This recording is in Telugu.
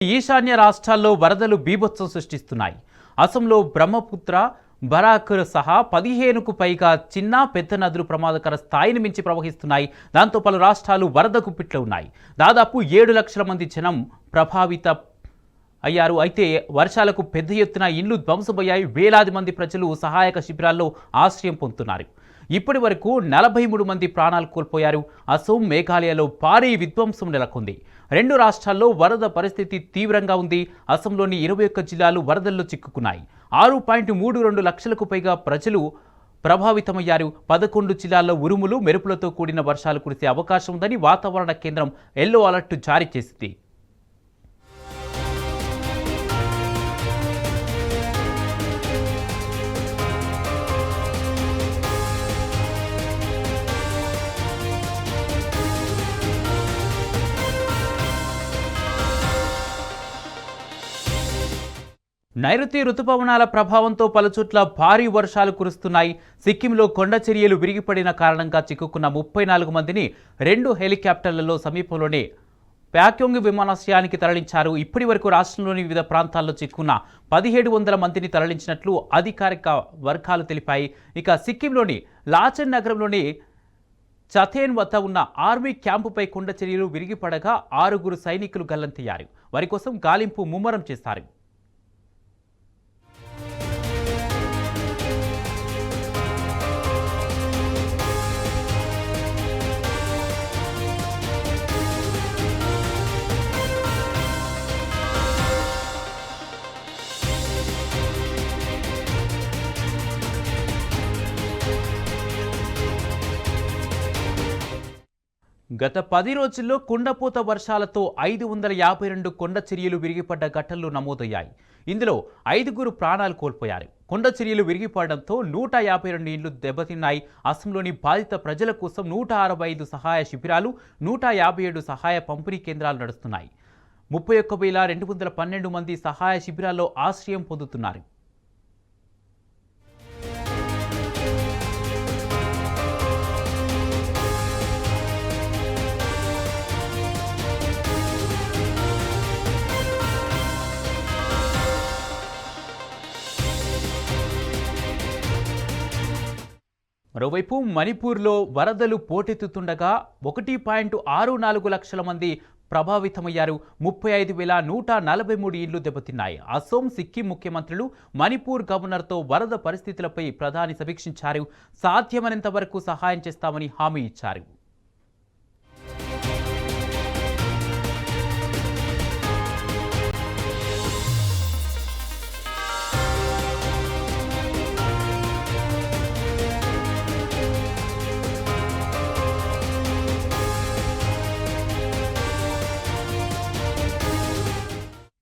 ఈశాన్య రాష్ట్రాల్లో వరదలు బీభత్సం సృష్టిస్తున్నాయి. అసోంలో బ్రహ్మపుత్ర, బరాక్ సహా 15కు పైగా చిన్న పెద్ద నదులు ప్రమాదకర స్థాయిని మించి ప్రవహిస్తున్నాయి. దాంతో పలు రాష్ట్రాలు వరద గుప్పిట్లో ఉన్నాయి. దాదాపు 7 లక్షల మంది జనం ప్రభావిత అయ్యారు. అయితే వర్షాలకు పెద్ద ఎత్తున ఇండ్లు ధ్వంసమయ్యాయి. వేలాది మంది ప్రజలు సహాయక శిబిరాల్లో ఆశ్రయం పొందుతున్నారు. ఇప్పటి వరకు 43 మంది ప్రాణాలు కోల్పోయారు. అసోం, మేఘాలయలో భారీ విధ్వంసం నెలకొంది. 2 రాష్ట్రాల్లో వరద పరిస్థితి తీవ్రంగా ఉంది. అసోంలోని 21 జిల్లాలు వరదల్లో చిక్కుకున్నాయి. 6.32 లక్షలకు పైగా ప్రజలు ప్రభావితమయ్యారు. 11 జిల్లాల్లో ఉరుములు, మెరుపులతో కూడిన వర్షాలు కురిసే అవకాశం ఉందని వాతావరణ కేంద్రం ఎల్లో అలర్ట్ జారీ చేసింది. నైరుతి రుతుపవనాల ప్రభావంతో పలుచోట్ల భారీ వర్షాలు కురుస్తున్నాయి. సిక్కింలో కొండ చర్యలు విరిగిపడిన కారణంగా చిక్కుకున్న 34 మందిని 2 హెలికాప్టర్లలో సమీపంలోనే ప్యాక్యోంగ్ విమానాశ్రయానికి తరలించారు. ఇప్పటి వరకు రాష్ట్రంలోని వివిధ ప్రాంతాల్లో చిక్కున్న 1700 మందిని తరలించినట్లు అధికారిక వర్గాలు తెలిపాయి. ఇక సిక్కింలోని లాచెన్ నగరంలోని చథేన్ వద్ద ఉన్న ఆర్మీ క్యాంపుపై కొండ చర్యలు విరిగిపడగా 6 సైనికులు గల్లంతయ్యారు. వారి కోసం గాలింపు ముమ్మరం చేశారు. గత 10 రోజుల్లో కుండపోత వర్షాలతో 552 కొండ చర్యలు విరిగిపడ్డ ఘటనలు నమోదయ్యాయి. ఇందులో 5 ప్రాణాలు కోల్పోయారు. కొండ చర్యలు విరిగిపడడంతో 152 ఇండ్లు దెబ్బతిన్నాయి. అసోంలోని బాధిత ప్రజల కోసం 165 సహాయ శిబిరాలు, 157 సహాయ పంపిణీ కేంద్రాలు నడుస్తున్నాయి. 31,212 మంది సహాయ శిబిరాల్లో ఆశ్రయం పొందుతున్నారు. మరోవైపు మణిపూర్లో వరదలు పోటెత్తుతుండగా 1.64 లక్షల మంది ప్రభావితమయ్యారు. 35,143 ఇండ్లు దెబ్బతిన్నాయి. అసోం, సిక్కిం ముఖ్యమంత్రులు మణిపూర్ గవర్నర్తో వరద పరిస్థితులపై ప్రధాని సమీక్షించారు. సాధ్యమైనంత వరకు సహాయం చేస్తామని హామీ ఇచ్చారు.